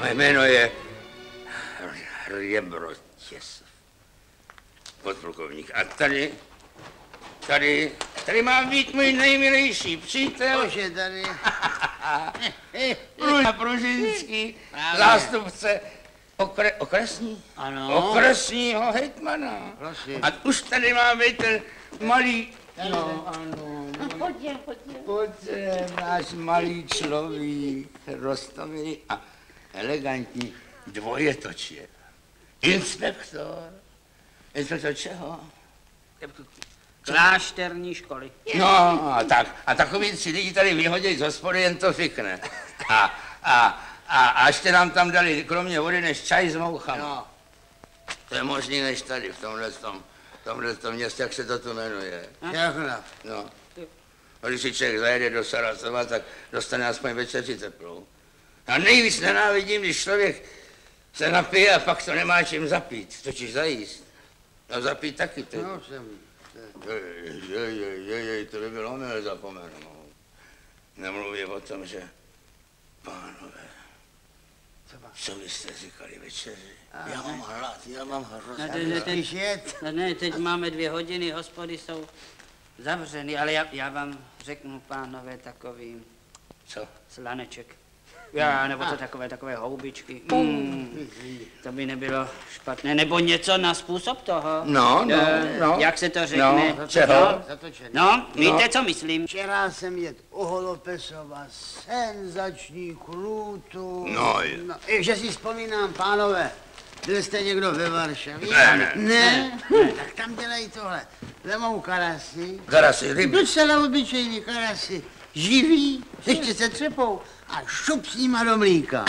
Moje jméno je Hřebrotěs, podplukovník. A tady má být můj nejmilejší přítel. Už je tady. Pružinský, zástupce okresní? Ano. Okresního hejtmana. Prosím. A už tady má být ten malý... No, ano. Pojďte, náš malý člověk, rostomilý a elegantní dvojetočě. Inspektor. Inspektor čeho? Klášterní školy. No, a takový si lidi tady vyhodí z hospody, jen to fikne. A ještě nám tam dali kromě vody než čaj s mouchama. No. To je možný než tady, v tomhle městě, jak se to tu jmenuje. Všechno. No. A když si člověk zajede do Sarasova, tak dostane aspoň večeři teplou. A nejvíc nenávidím, když člověk se napije a pak to nemá čím zapít, totiž zajíst. A zapít taky teď. No, jsem. To by bylo milé zapomenout. Nemluví o tom, že pánové, co byste říkali večeři? Já mám hlad, já mám hrozně. Ne, teď máme 2 hodiny, hospody jsou zavřeny, ale já vám řeknu, pánové, takový... Co? Slaneček. Nebo to takové houbičky. To by nebylo špatné. Nebo něco na způsob toho. No. Jak se to řekne? No, čeho? No, víte, co myslím? Včera jsem jet u Holopesova senzační krůtu. No. Že si vzpomínám, pánové, byl jste někdo ve Varšavě? Ne. Tak tam dělají tohle. Vemou karasy. Karasy, ryby. Docela obyčejný karasy. Živý, ještě se třepou a šup s nima do mlíka.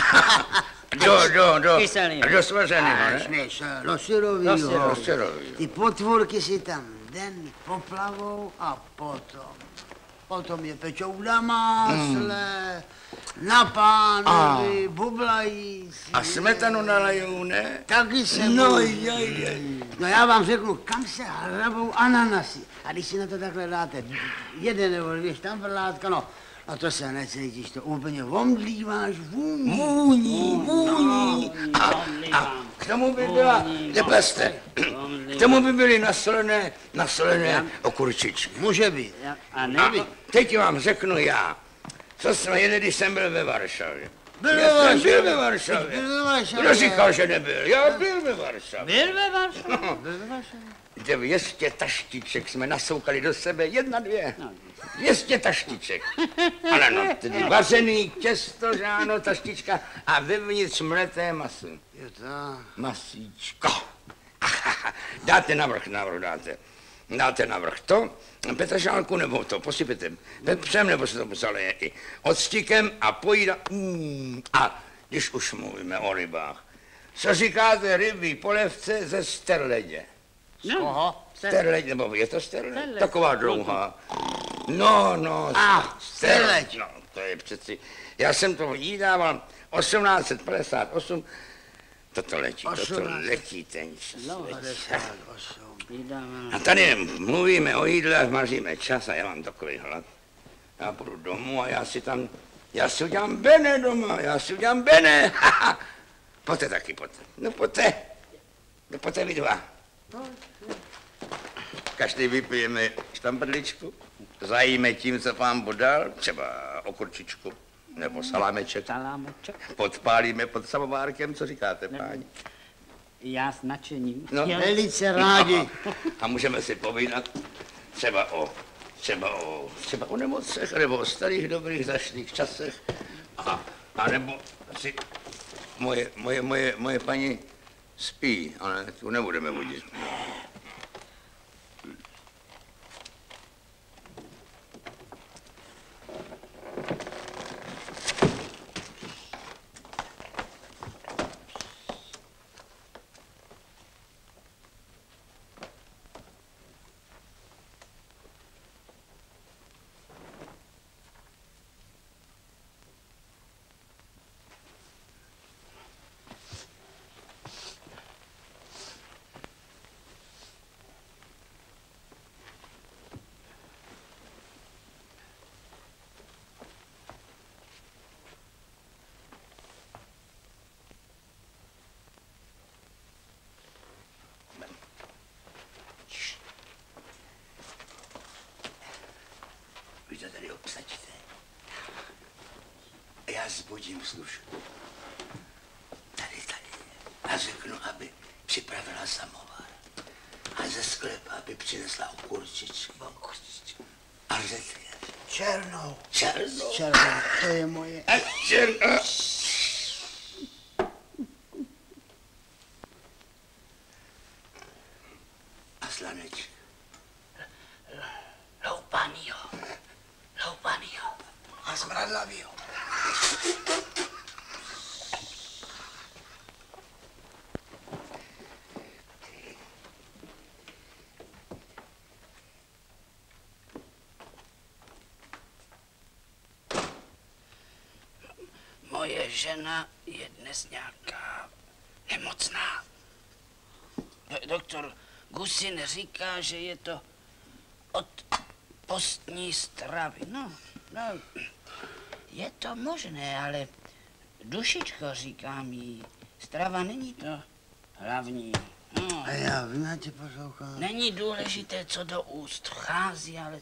Do svařenýho, ne? Do syrovýho. Syrovýho. Ty potvůrky si tam den poplavou a potom je pečou na másle, na pánovi, bublají si. A smetanu nalajou, ne? Taky se No, No já vám řeknu, kam se hrabou ananasy. A když si na to takhle dáte 1 nebo 2 štamprlátka, no to se necítíš, to úplně omdlíváš vůní. A k tomu by byla, nepeste, k tomu by byly nasolené okurčičky. Může být. A neví. A teď vám řeknu já, co jsme jeli, když jsem byl ve Varšavě. Byl ve Varšavě. Kdo říkal, že nebyl? Já byl ve Varšavě. Byl ve Varšavě? Byl ve Varšavě. 200 taštiček jsme nasoukali do sebe, 1, 2. 200 taštiček. Ale no, tedy vařený těsto, že ano, taštička a vevnitř mleté maso. Jo to. Masíčko. Dáte navrch, dáte navrch to, petržálku nebo to, posypete pepřem, nebo se to posaleje i octikem a pojída. A když už mluvíme o rybách, co říkáte rybí polevce ze sterledě? Z koho? Sterleď, nebo je to sterleď? Taková dlouhá. No, sterleď. No, to je přeci, já jsem to jídával 1858, toto letí ten čas. A tady mluvíme o jídle, maříme čas a já mám takový hlad. Já půjdu domů a já si udělám bene doma, Pojďte taky, pojďte. No pojďte vy 2. Každý vypijeme štamprličku, zajíme tím, co pán podal, třeba okurčičku nebo salámeček. Podpálíme pod samovárkem, co říkáte, páni? Já s nadšením. No, velice rádi. A můžeme si povídat třeba o nemocech, nebo o starých dobrých zašlých časech, a nebo si moje paní spí, ale tu nebudeme budit. zbudím služku. Tady. A řeknu, aby připravila samovar. A ze sklepa, aby přinesla okurčičky. A řetě. Černou. Černou. To je moje. A černou. A slanečka. Loupanýho. A smradlavýho. Moje žena je dnes nějaká nemocná. Doktor Gusin říká, že je to od postní stravy. No, je to možné, ale dušičko, říkám jí, strava není to hlavní. No. A já vím, já tě poslouchám. Není důležité, co do úst vchází, ale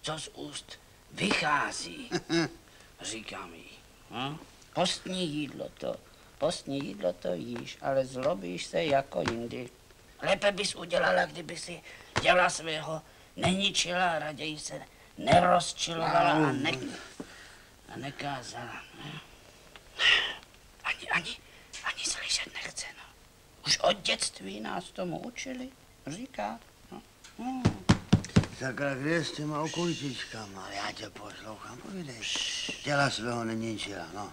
co z úst vychází, říkám jí. No? Postní jídlo to jíš, ale zlobíš se jako jindy. Lépe bys udělala, kdyby si děla svého neničila, raději se nerozčilovala a nekázala. Ne? Ani slyšet nechce, no. Už od dětství nás tomu učili, říká. No. Sakra, kde je s těma okurčičkama? Já tě poslouchám, povídej. Těla svého neničila, no.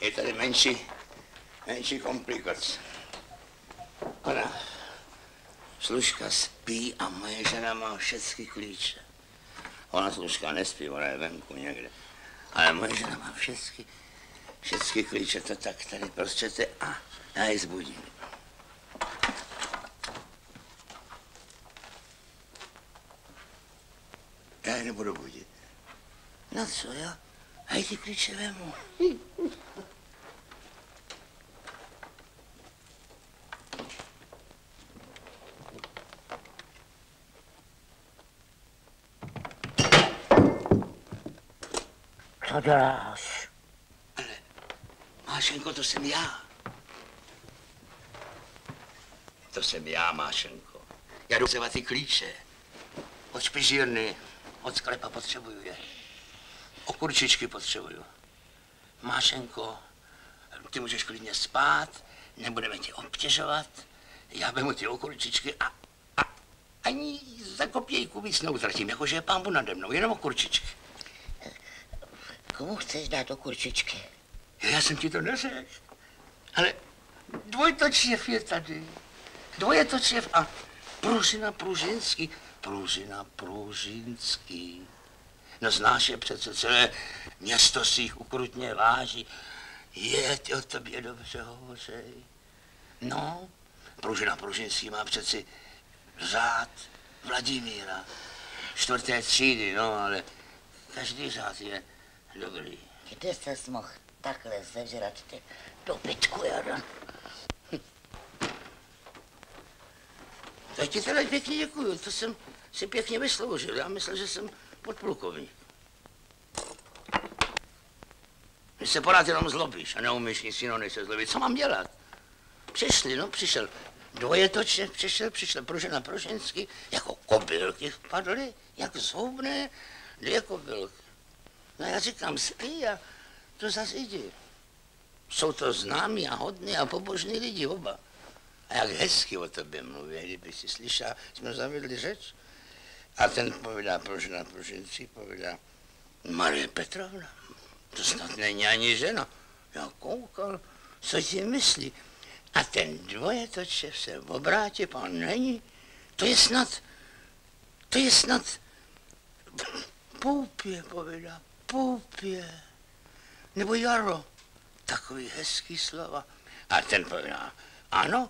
Je tady menší komplikace. Ona, služka spí a moje žena má všechny klíče. Ona služka nespí, ona je venku někde. Ale moje žena má všechny klíče, to tak tady prostě a já ji zbudím. Já ji nebudu budit. No co, jo? A já ty klíče vemu. Co děláš? Ale, Mášenko, to jsem já. To jsem já, Mášenko. Já jdu vzít ty klíče. Od špižírny, od sklepa potřebuju je. Okurčičky potřebuju. Mášenko, ty můžeš klidně spát, nebudeme tě obtěžovat. Já vemu ty okurčičky a ani za kopějku víc neutratím, jakože je pánbu nade mnou, jenom okurčičky. Komu chceš dát okurčičky? Já jsem ti to neřekl, ale dvojtočěv je tady. Dvojetočěv a Pružina Pružinský. Pružina Pružinský. No znáš je přece, celé město si jich ukrutně váží. Je, ty o tobě dobře hovořej. No, Pružina Pružinský má přeci řád Vladimíra. 4. třídy, no, ale každý řád je dobrý. Kde ses mohl takhle zežrat ty dobytku, Jara? Tak ti teda pěkně děkuju, to jsem si pěkně vysloužil. Já myslel, že jsem podplukovník. Vy se pořád jenom zlobíš a neumíš nic jiného, než se zlobit. Co mám dělat? Přišel dvojetočně, přišel Pružina Pružinský, jako kobylky vpadly, jak zhoubné, 2 kobylky. No já říkám, spí a to zase jdi. Jsou to známí a hodní a pobožní lidi oba. A jak hezky o tobě mluví, kdyby si slyšel, jsme zavedli řeč. A ten povídá, Pružina Pružinský povídá, Marie Petrovna, to snad není ani žena. Já koukal, co ti myslí. A ten dvojetočev se obrátí, pán není. To je snad Poupě, povídá, Poupě. Nebo Jaro, takový hezký slova. A ten povídá, ano,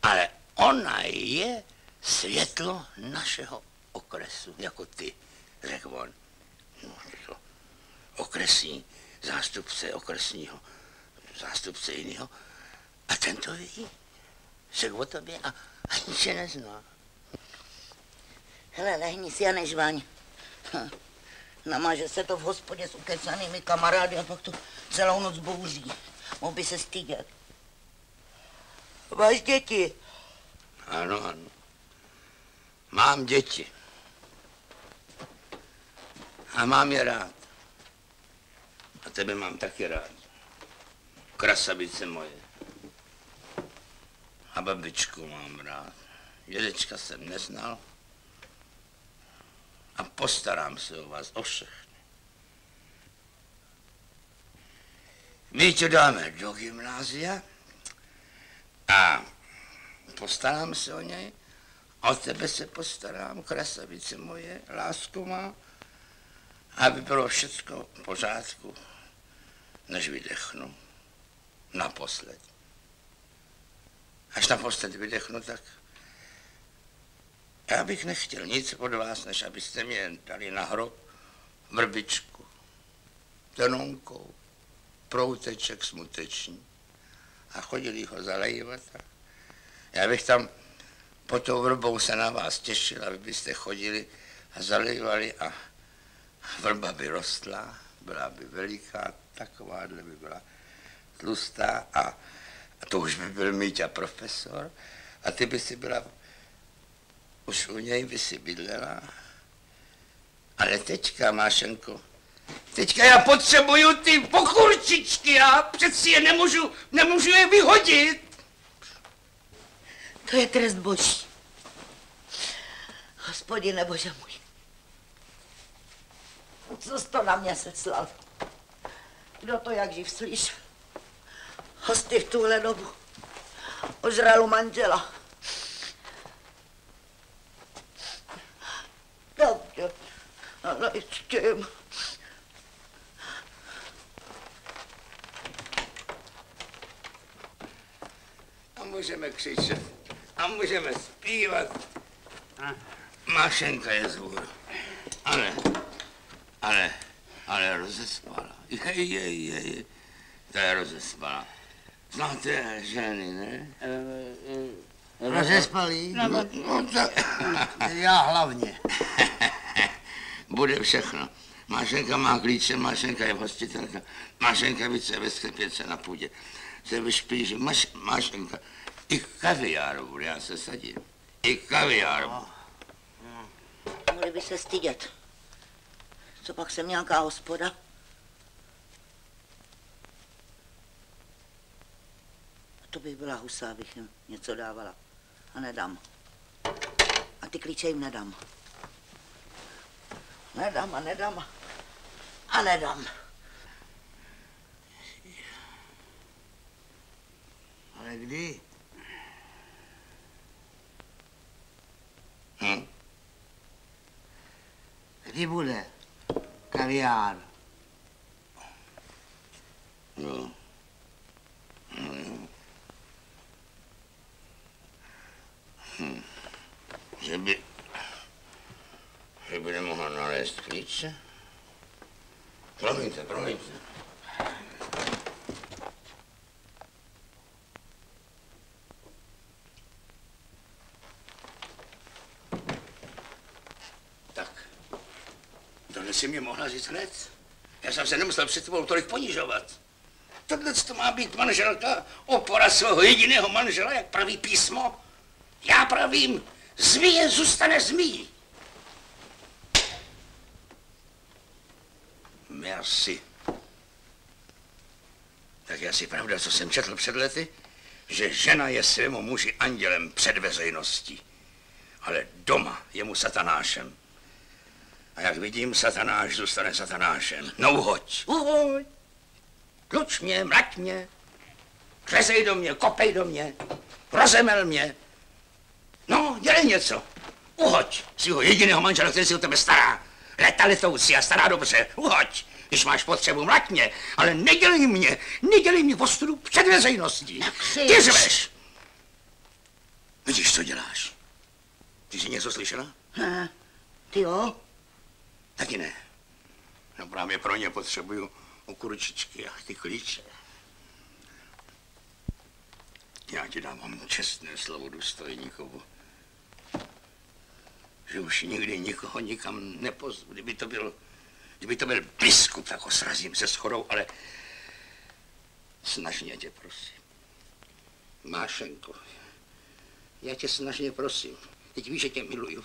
ale ona je světlo našeho okresu, jako ty, řekl on. No, to okresní zástupce okresního, zástupce jiného. A ten to ví, řekl o tobě a ani tě nezná. Hele, lehni si a nežvaň. Namaže se to v hospodě s ukecanými kamarády a pak to celou noc bouří. Mohl by se stydět. Máš děti? Ano, ano. Mám děti. A mám je rád. A tebe mám taky rád. Krasavice moje. A babičku mám rád. Dědečka jsem neznal. A postarám se o vás, o všechny. My tě dáme do gymnázia a postarám se o něj. O tebe se postarám, krasavice moje, lásko má, aby bylo všecko v pořádku, než vydechnu. Naposled. Až naposled vydechnu, tak já bych nechtěl nic od vás, než abyste mě jen dali na hrob vrbičku, tenonkou, prouteček smuteční a chodili ho zalejvat. Já bych tam pod tou vrbou se na vás těšil, aby byste chodili a zalejvali a vrba by rostla, byla by veliká, takováhle by byla tlustá a to už by byl Míťa profesor a ty by si byla, už u něj by si bydlela. Ale teďka, Mášenko, teďka já potřebuju ty pokurčičky, já přeci je nemůžu je vyhodit. To je trest boží. Hospodine Bože můj. Co jsi to na mě seslal? Kdo to jak živ slyšel? Hosty v tuhle dobu. Ožralu manžela. Dobře, ale s tím. A můžeme křičet. A můžeme zpívat. Mášenka je zvůr. Ale rozespala. Jej. To je rozespala. Znáte ženy, ne? Rozespalý? No tak. Já hlavně. Bude všechno. Mášenka má klíče, Mášenka je hostitelka. Mášenka více ve sklepěce na půdě. Se vyšpíží. Mášenka. I kaviár bude, já se sadím. I kaviár. Mohli by se stydět. Co pak jsem nějaká hospoda? A to bych byla husa, abych jim něco dávala. A nedám. A ty klíče jim nedám. Nedám. Ale kdy? Kdy bude kaviár? Jo. Že by nemohla nalézt klíče? Promiňte. Tak, tohle si mě mohla říct hned. Já jsem se nemusel před tebou tolik ponižovat. Tohle to má být manželka, opora svého jediného manžela, jak praví písmo. Já pravím, zmije zůstane zmijí. Merci. Tak je asi pravda, co jsem četl před lety, že žena je svému muži andělem před veřejností, ale doma je mu satanášem. A jak vidím, satanáš zůstane satanášem. No uhoď. Tluč mě, mlať mě, klezej do mě, kopej do mě, rozemel mě. No, dělej něco. Uhoď svého jediného manžela, který si o tebe stará. Leta letoucí a stará dobře. Uhoď, když máš potřebu, mlať mě, ale nedělej mě ostudu před veřejností. Ty řveš. Vidíš, co děláš? Ty jsi něco slyšela? Ne, ty jo? Taky ne. No právě pro ně potřebuju okurčičky a ty klíče. Já ti dávám čestné slovo důstojníkovu, že už nikdy nikoho nikam nepozvu. Kdyby to byl biskup, tak ho srazím se schodou, ale snažně tě prosím. Mášenko, já tě snažně prosím. Teď víš, že tě miluju.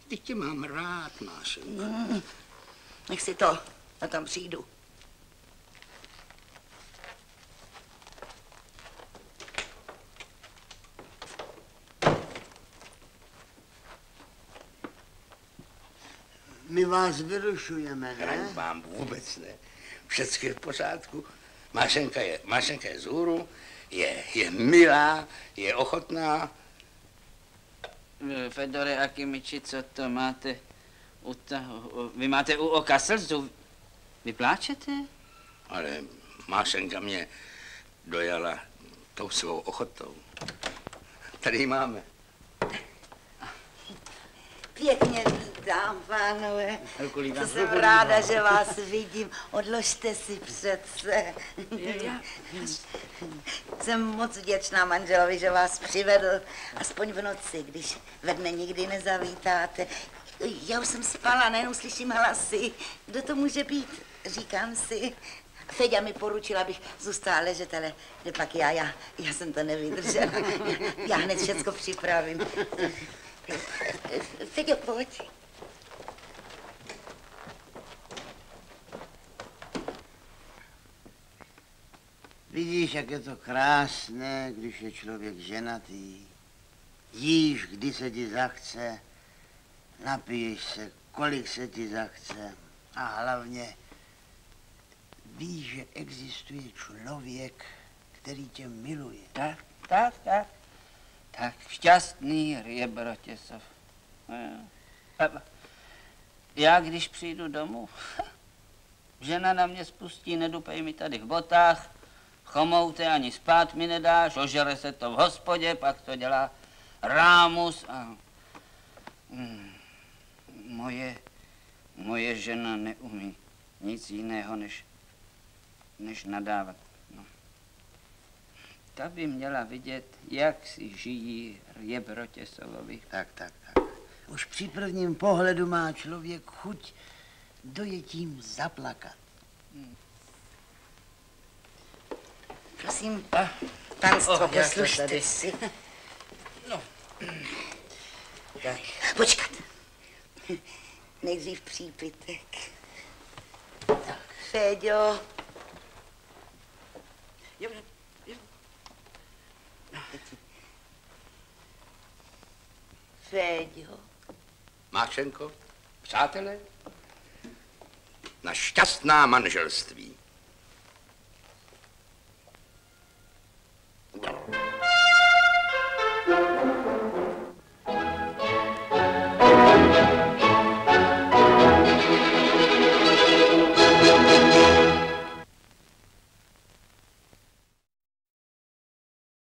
Teď tě mám rád, Mášenko. Nech si to, a tam přijdu. My vás vyrušujeme, ne? Vám vůbec ne. Všecko je v pořádku. Mášenka je z hůru, je milá, je ochotná. Fedore Akimiči, co to máte vy máte u oka slzu? Vy pláčete? Ale Mášenka mě dojala tou svou ochotou. Tady ji máme. Pěkně vítám, pánové. To jsem ráda, že vás vidím. Odložte si přece. Jsem moc vděčná manželovi, že vás přivedl, aspoň v noci, když ve dne nikdy nezavítáte. Já už jsem spala, najednou slyším hlasy. Kdo to může být? Říkám si. Feďa mi poručila, abych zůstala ležet, ale pak já jsem to nevydržela. Já hned všecko připravím. Feďo, pojď. Vidíš, jak je to krásné, když je člověk ženatý. Jíš, kdy se ti zachce, napiješ se, kolik se ti zachce a hlavně víš, že existuje člověk, který tě miluje. Tak, šťastný Rjebrotěsov. Já, když přijdu domů, žena na mě spustí, nedupej mi tady v botách, chomoute ani spát mi nedáš, ožere se to v hospodě, pak to dělá rámus a... Moje žena neumí nic jiného, než nadávat. No. Ta by měla vidět, jak si žijí Rjebrotěsovovi. Tak. Už při prvním pohledu má člověk chuť dojetím zaplakat. Prosím, panstvo, poslušte si. No. Tak. Počkat. Nejdřív přípitek. Tak, Féďo. Jo. Féďo. Mášenko, přátelé, na šťastná manželství.